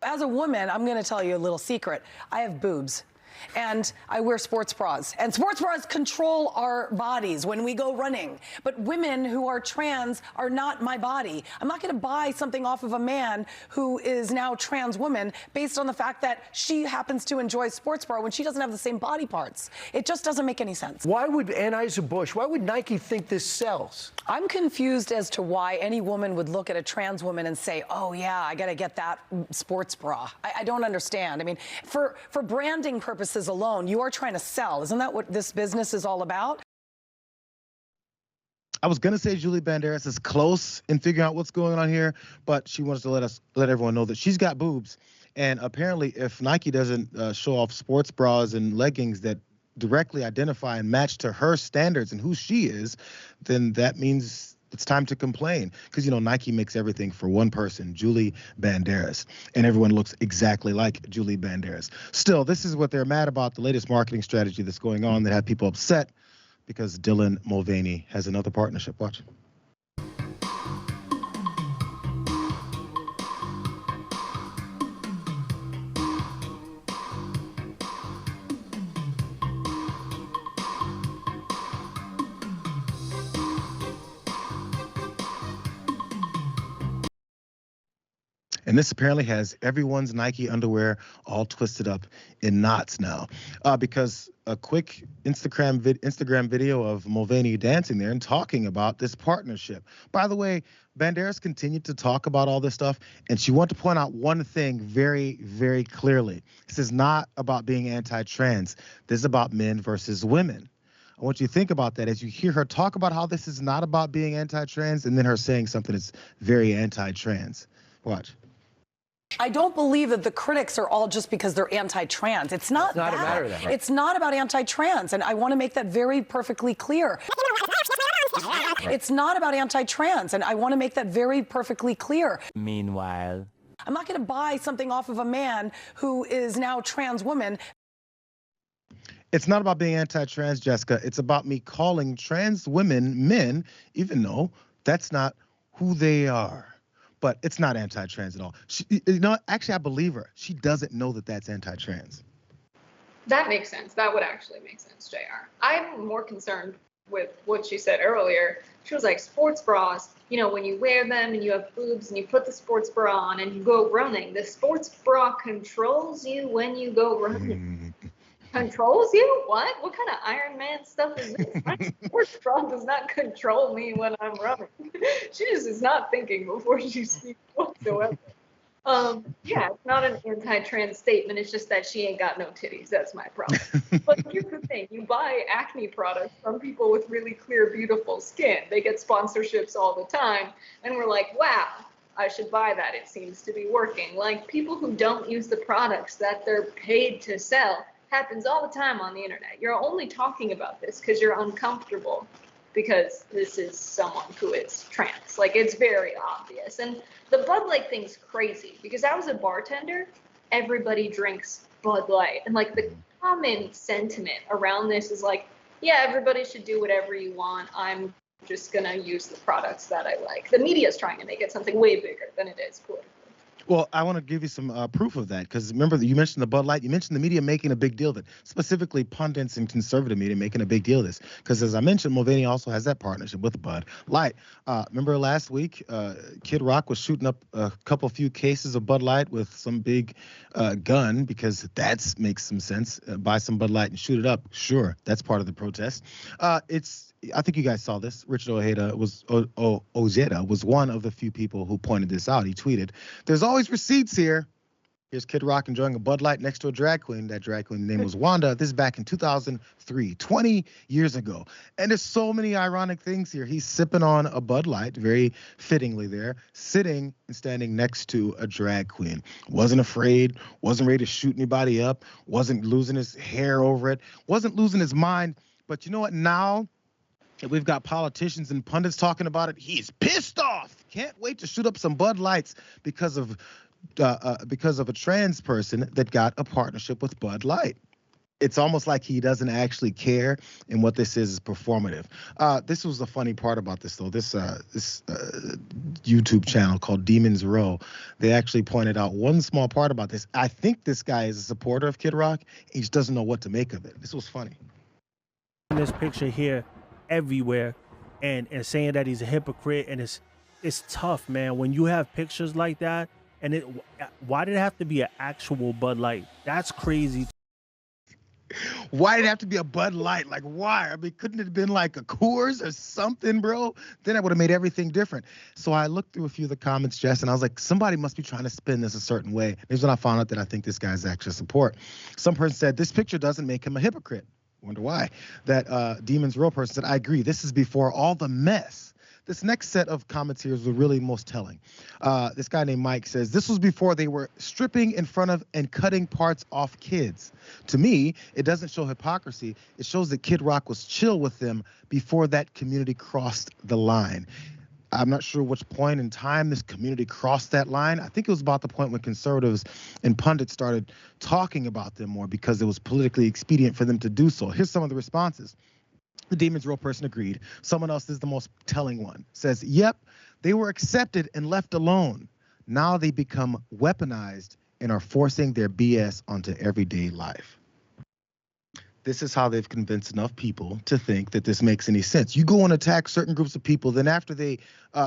As a woman, I'm going to tell you a little secret. I have boobs. And I wear sports bras. And sports bras control our bodies when we go running. But women who are trans are not my body. I'm not going to buy something off of a man who is now trans woman based on the fact that she happens to enjoy sports bra when she doesn't have the same body parts. It just doesn't make any sense. Why would Anheuser-Busch, why would Nike think this sells? I'm confused as to why any woman would look at a trans woman and say, oh, yeah, I got to get that sports bra. I don't understand. I mean, for branding purposes alone, you are trying to sell. Isn't that what this business is all about? I was gonna say Julie Banderas is close in figuring out what's going on here, but she wants to let everyone know that she's got boobs, and apparently, if Nike doesn't show off sports bras and leggings that directly identify and match to her standards and who she is, then that means it's time to complain. Because, you know, Nike makes everything for one person, Julie Banderas, and everyone looks exactly like Julie Banderas. Still, this is what they're mad about, the latest marketing strategy that's going on that had people upset because Dylan Mulvaney has another partnership. Watch. And this apparently has everyone's Nike underwear all twisted up in knots now, because a quick Instagram video of Mulvaney dancing there and talking about this partnership. By the way, Banderas continued to talk about all this stuff, and she wanted to point out one thing very, very clearly. This is not about being anti-trans. This is about men versus women. I want you to think about that as you hear her talk about how this is not about being anti-trans, and then her saying something that's very anti-trans. Watch. I don't believe that the critics are all just because they're anti-trans. It's not a matter of that. Right? It's not about anti-trans, and I want to make that very perfectly clear. It's not about anti-trans, and I want to make that very perfectly clear. Meanwhile, I'm not going to buy something off of a man who is now trans woman. It's not about being anti-trans, Jessica. It's about me calling trans women men, even though that's not who they are. But it's not anti-trans at all. Actually, I believe her. She doesn't know that that's anti-trans. That makes sense. That would actually make sense, JR. I'm more concerned with what she said earlier. She was like, sports bras, you know, when you wear them and you have boobs and you put the sports bra on and you go running, the sports bra controls you when you go running. Controls you? What? What kind of Iron Man stuff is this? My sports bra does not control me when I'm running. She just is not thinking before she speaks whatsoever. Yeah, it's not an anti-trans statement. It's just that she ain't got no titties. That's my problem. But here's the thing. You buy acne products from people with really clear, beautiful skin. They get sponsorships all the time. And we're like, wow, I should buy that. It seems to be working. Like, people who don't use the products that they're paid to sell happens all the time on the internet. You're only talking about this because you're uncomfortable because this is someone who is trans. Like, it's very obvious. And the Bud Light thing's crazy because I was a bartender. Everybody drinks Bud Light. And like the common sentiment around this is like, yeah, everybody should do whatever you want. I'm just going to use the products that I like. The media is trying to make it something way bigger than it is politically. Well, I want to give you some proof of that, because remember that you mentioned the Bud Light. You mentioned the media making a big deal of it, specifically pundits and conservative media making a big deal of this. Because as I mentioned, Mulvaney also has that partnership with Bud Light. Remember last week, Kid Rock was shooting up a few cases of Bud Light with some big gun, because that makes some sense. Buy some Bud Light and shoot it up. Sure, that's part of the protest. I think you guys saw this. Richard Ojeda was one of the few people who pointed this out. He tweeted, "There's always receipts here." Here's Kid Rock enjoying a Bud Light next to a drag queen. That drag queen name was Wanda. This is back in 2003, 20 years ago. And there's so many ironic things here. He's sipping on a Bud Light, very fittingly there, sitting and standing next to a drag queen. Wasn't afraid, wasn't ready to shoot anybody up, wasn't losing his hair over it, wasn't losing his mind. But you know what? Now that we've got politicians and pundits talking about it, he's pissed off. Can't wait to shoot up some Bud Lights because of a trans person that got a partnership with Bud Light. it's almost like he doesn't actually care, and what this is performative. This was the funny part about this, though. This YouTube channel called Demons Row, they actually pointed out one small part about this. I think this guy is a supporter of Kid Rock. He just doesn't know what to make of it. This was funny. This picture here everywhere, and saying that he's a hypocrite, and it's tough, man, when you have pictures like that. And why did it have to be an actual Bud Light? That's crazy. Why did it have to be a Bud Light? Like, why? I mean, couldn't it have been like a Coors or something, bro? Then I would have made everything different. So I looked through a few of the comments, Jess, and I was like, somebody must be trying to spin this a certain way. Here's when I found out that I think this guy's actually support. Some person said, this picture doesn't make him a hypocrite. Wonder why. That Demon's Real person said, I agree. This is before all the mess. This next set of comments here is really most telling. This guy named Mike says, this was before they were stripping in front of and cutting parts off kids. To me, it doesn't show hypocrisy. It shows that Kid Rock was chill with them before that community crossed the line. I'm not sure which point in time this community crossed that line. I think it was about the point when conservatives and pundits started talking about them more because it was politically expedient for them to do so. Here's some of the responses. The Demon's Real person agreed. Someone else is the most telling one. Says, yep, they were accepted and left alone. Now they become weaponized and are forcing their BS onto everyday life. This is how they've convinced enough people to think that this makes any sense. You go and attack certain groups of people, then after they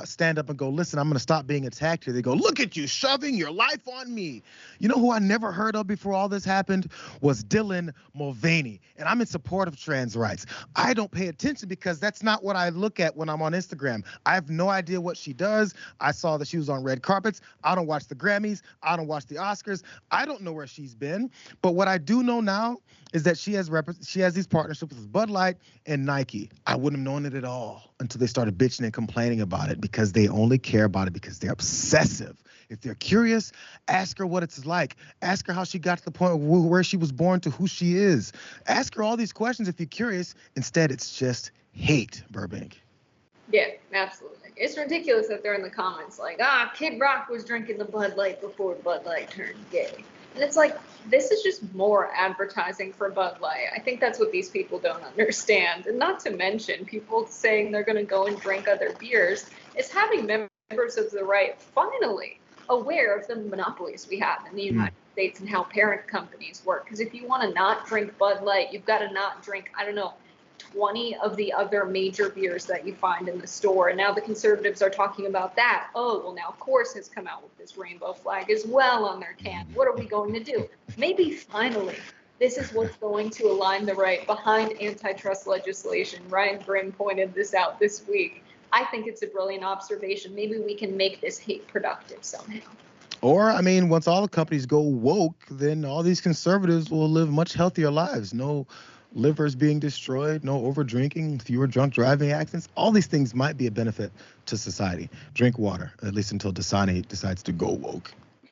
stand up and go, listen, I'm going to stop being attacked here, they go, look at you shoving your life on me. You know who I never heard of before all this happened was Dylan Mulvaney, and I'm in support of trans rights. I don't pay attention because that's not what I look at when I'm on Instagram. I have no idea what she does. I saw that she was on red carpets. I don't watch the Grammys. I don't watch the Oscars. I don't know where she's been. But what I do know now is that she has these partnerships with Bud Light and Nike. I wouldn't have known it at all until they started bitching and complaining about it because they only care about it because they're obsessive. If they're curious, ask her what it's like. Ask her how she got to the point where she was born to who she is. Ask her all these questions if you're curious. Instead, it's just hate, Burbank. Yeah, absolutely. It's ridiculous that they're in the comments like, Kid Rock was drinking the Bud Light before Bud Light turned gay. And it's like, this is just more advertising for Bud Light. I think that's what these people don't understand. And not to mention, people saying they're going to go and drink other beers is having members of the right finally aware of the monopolies we have in the United States and how parent companies work. Because if you want to not drink Bud Light, you've got to not drink, 20 of the other major beers that you find in the store. And now the conservatives are talking about that. Oh, well, now Coors has come out with this rainbow flag as well on their can. What are we going to do? Maybe finally, this is what's going to align the right behind antitrust legislation. Ryan Grimm pointed this out this week. I think it's a brilliant observation. Maybe we can make this hate productive somehow. Or, once all the companies go woke, then all these conservatives will live much healthier lives. No livers being destroyed, no over drinking, fewer drunk driving accidents. All these things might be a benefit to society. Drink water, at least until Dasani decides to go woke.